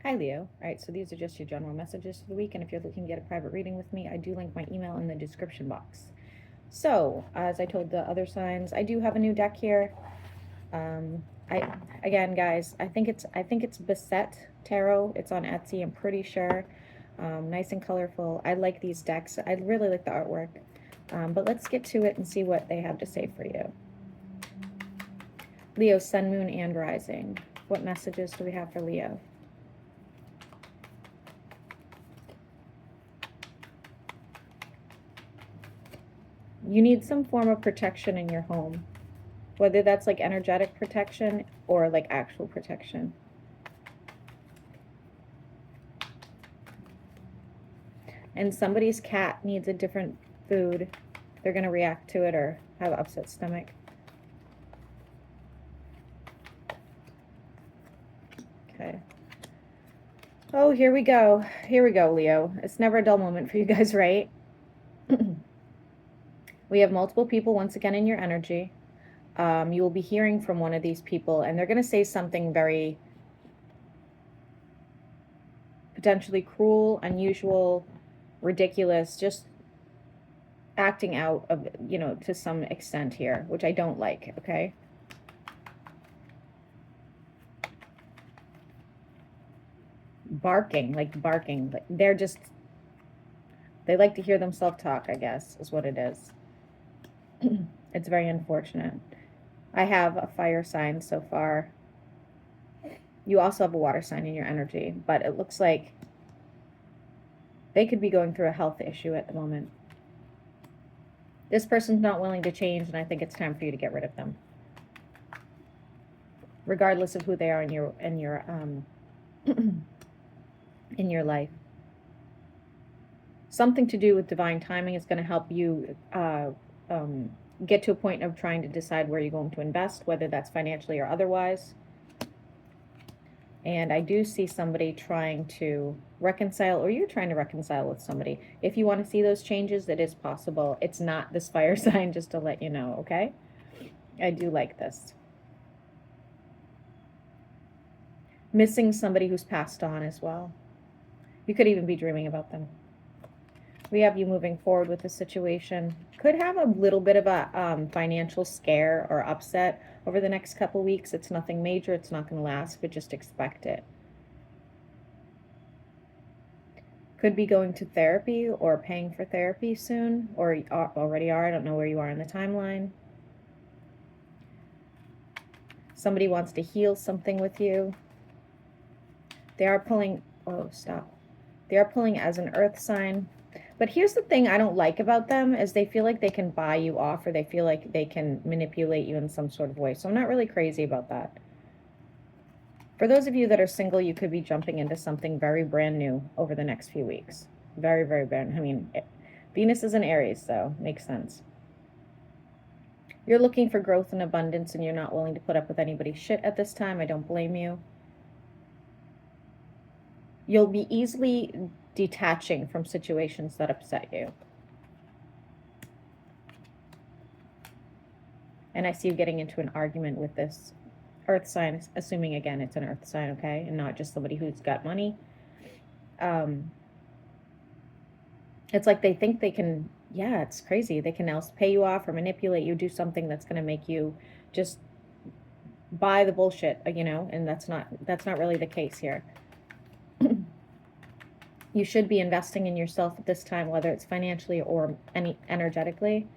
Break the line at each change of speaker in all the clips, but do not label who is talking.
Hi, Leo. All right, so these are just your general messages for the week, and if you're looking to get a private reading with me, I do link my email in the description box. So, as I told the other signs, I do have a new deck here. I again, guys, I think it's Beset Tarot. It's on Etsy. I'm pretty sure. Nice and colorful. I like these decks. I really like the artwork. But let's get to it and see what they have to say for you. Leo, Sun, Moon, and Rising. What messages do we have for Leo? You need some form of protection in your home, whether that's like energetic protection or like actual protection. And somebody's cat needs a different food. They're going to react to it or have upset stomach. Okay. Oh, here we go. Here we go, Leo. It's never a dull moment for you guys, right? We have multiple people once again in your energy. You will be hearing from one of these people, and they're going to say something very potentially cruel, unusual, ridiculous, just acting out of, to some extent here, which I don't like, okay? Barking. They're just, they like to hear themselves talk, I guess, is what it is. It's very unfortunate. I have a fire sign so far. You also have a water sign in your energy, but it looks like they could be going through a health issue at the moment. This person's not willing to change, and I think it's time for you to get rid of them, regardless of who they are in your in your life. Something to do with divine timing is going to help you get to a point of trying to decide where you're going to invest, whether that's financially or otherwise. And I do see somebody trying to reconcile, or you're trying to reconcile with somebody. If you want to see those changes, it is possible. It's not this fire sign, just to let you know, okay? I do like this. Missing somebody who's passed on as well. You could even be dreaming about them. We have you moving forward with the situation. Could have a little bit of a financial scare or upset over the next couple weeks. It's nothing major. It's not going to last, but just expect it. Could be going to therapy or paying for therapy soon, or already are. I don't know where you are in the timeline. Somebody wants to heal something with you. They are pulling, oh, stop. They are pulling as an earth sign. But here's the thing I don't like about them is they feel like they can buy you off, or they feel like they can manipulate you in some sort of way. So I'm not really crazy about that. For those of you that are single, you could be jumping into something very brand new over the next few weeks. Very, very brand. I mean, Venus is in Aries, so makes sense. You're looking for growth and abundance, and you're not willing to put up with anybody's shit at this time. I don't blame you. You'll be easily detaching from situations that upset you. And I see you getting into an argument with this earth sign, assuming again it's an earth sign, okay, and not just somebody who's got money. It's like they think they can, yeah, it's crazy. They can now pay you off or manipulate you, do something that's going to make you just buy the bullshit, and that's not really the case here. You should be investing in yourself at this time, whether it's financially or energetically.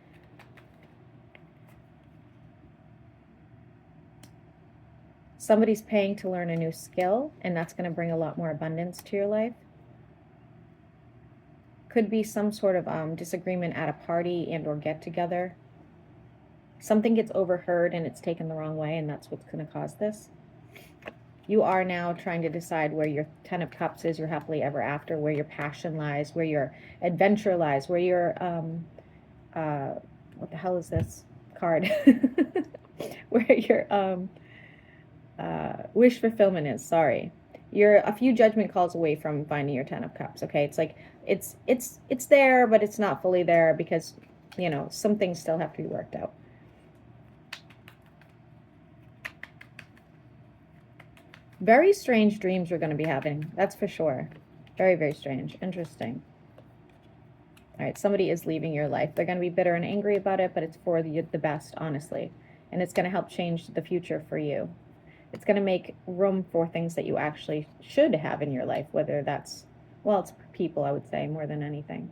Somebody's paying to learn a new skill, and that's going to bring a lot more abundance to your life. Could be some sort of disagreement at a party and or get-together. Something gets overheard and it's taken the wrong way, and that's what's going to cause this. You are now trying to decide where your 10 of Cups is, your happily ever after, where your passion lies, where your adventure lies, where your, what the hell is this card? Where your wish fulfillment is, sorry. You're a few judgment calls away from finding your 10 of Cups, okay? It's like, it's there, but it's not fully there because, some things still have to be worked out. Very strange dreams you're going to be having. That's for sure. Very, very strange. Interesting. All right, somebody is leaving your life. They're going to be bitter and angry about it, but it's for the best, honestly. And it's going to help change the future for you. It's going to make room for things that you actually should have in your life, whether that's, well, it's people, I would say, more than anything.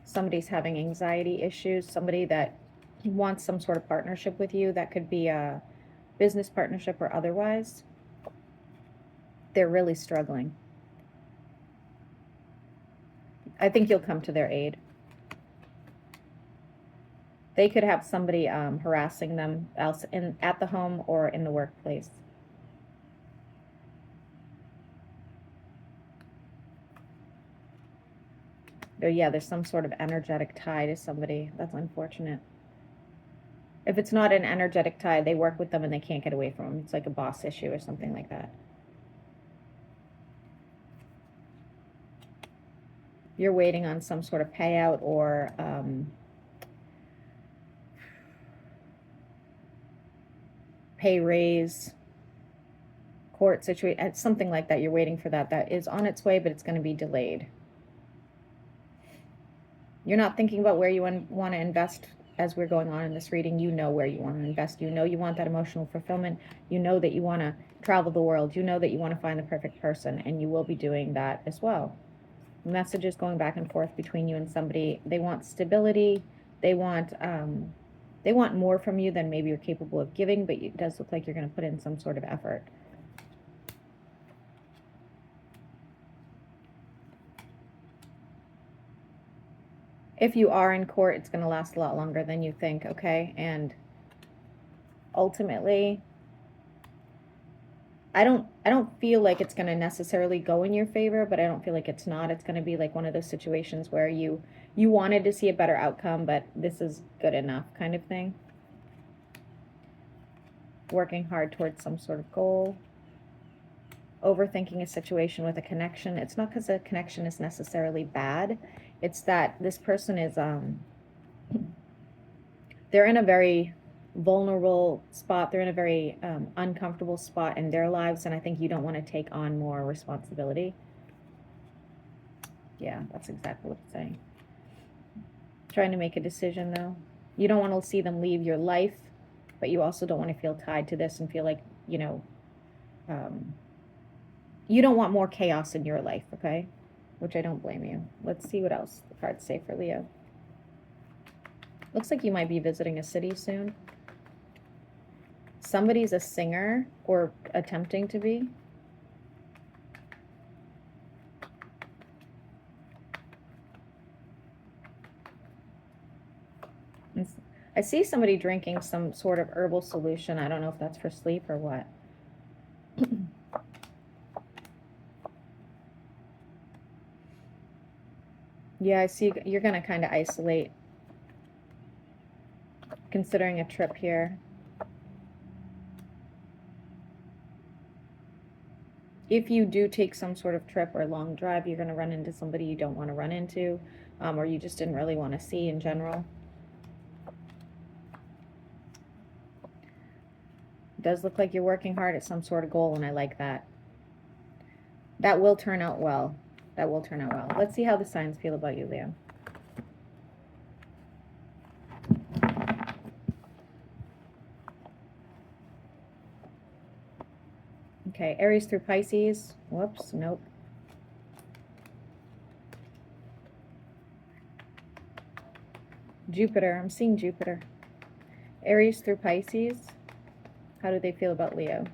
Somebody's having anxiety issues, somebody that wants some sort of partnership with you. That could be a business partnership or otherwise. They're really struggling. I think you'll come to their aid. They could have somebody harassing them else at the home or in the workplace. Oh yeah, there's some sort of energetic tie to somebody. That's unfortunate. If it's not an energetic tie, they work with them and they can't get away from them. It's like a boss issue or something like that. You're waiting on some sort of payout or pay raise, court situation, something like that. You're waiting for that. That is on its way, but it's going to be delayed. You're not thinking about where you want to invest as we're going on in this reading. You know where you want to invest. You know you want that emotional fulfillment. You know that you want to travel the world. You know that you want to find the perfect person, and you will be doing that as well. Messages going back and forth between you and somebody. They want stability. They want more from you than maybe you're capable of giving, but it does look like you're going to put in some sort of effort. If you are in court, it's going to last a lot longer than you think, okay? And ultimately, I don't feel like it's going to necessarily go in your favor, but I don't feel like it's not. It's going to be like one of those situations where you wanted to see a better outcome, but this is good enough kind of thing. Working hard towards some sort of goal. Overthinking a situation with a connection. It's not because a connection is necessarily bad. It's that this person is they're in a very vulnerable spot. They're in a very uncomfortable spot in their lives, and I think you don't want to take on more responsibility. Yeah, that's exactly what it's saying. Trying to make a decision, though. You don't want to see them leave your life, but you also don't want to feel tied to this and feel like, you don't want more chaos in your life, okay? Which I don't blame you. Let's see what else the cards say for Leo. Looks like you might be visiting a city soon. Somebody's a singer or attempting to be. I see somebody drinking some sort of herbal solution. I don't know if that's for sleep or what. Yeah, I see you're going to kind of isolate, considering a trip here. If you do take some sort of trip or long drive, you're going to run into somebody you don't want to run into, or you just didn't really want to see in general. It does look like you're working hard at some sort of goal, and I like that. That will turn out well. That will turn out well. Let's see how the signs feel about you, Leo. Okay, Aries through Pisces. Whoops, nope. Jupiter, I'm seeing Jupiter. Aries through Pisces. How do they feel about Leo?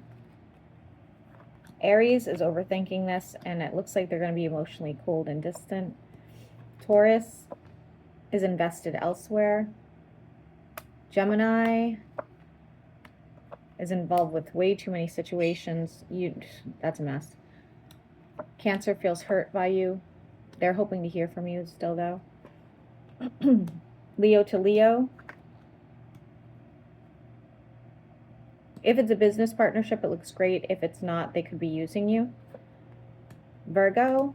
Aries is overthinking this, and it looks like they're going to be emotionally cold and distant. Taurus is invested elsewhere. Gemini is involved with way too many situations. That's a mess. Cancer feels hurt by you. They're hoping to hear from you still, though. Leo to Leo. If it's a business partnership, it looks great. If it's not, they could be using you. Virgo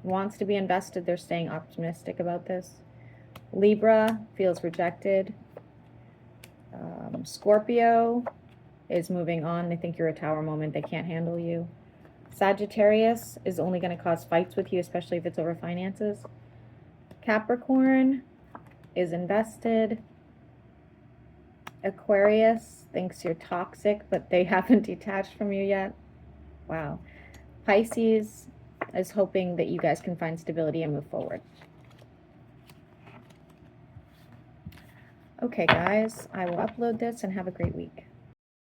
wants to be invested. They're staying optimistic about this. Libra feels rejected. Scorpio is moving on. They think you're a tower moment. They can't handle you. Sagittarius is only going to cause fights with you, especially if it's over finances. Capricorn is invested. Aquarius thinks you're toxic, but they haven't detached from you yet. Wow. Pisces is hoping that you guys can find stability and move forward. Okay, guys, I will upload this and have a great week.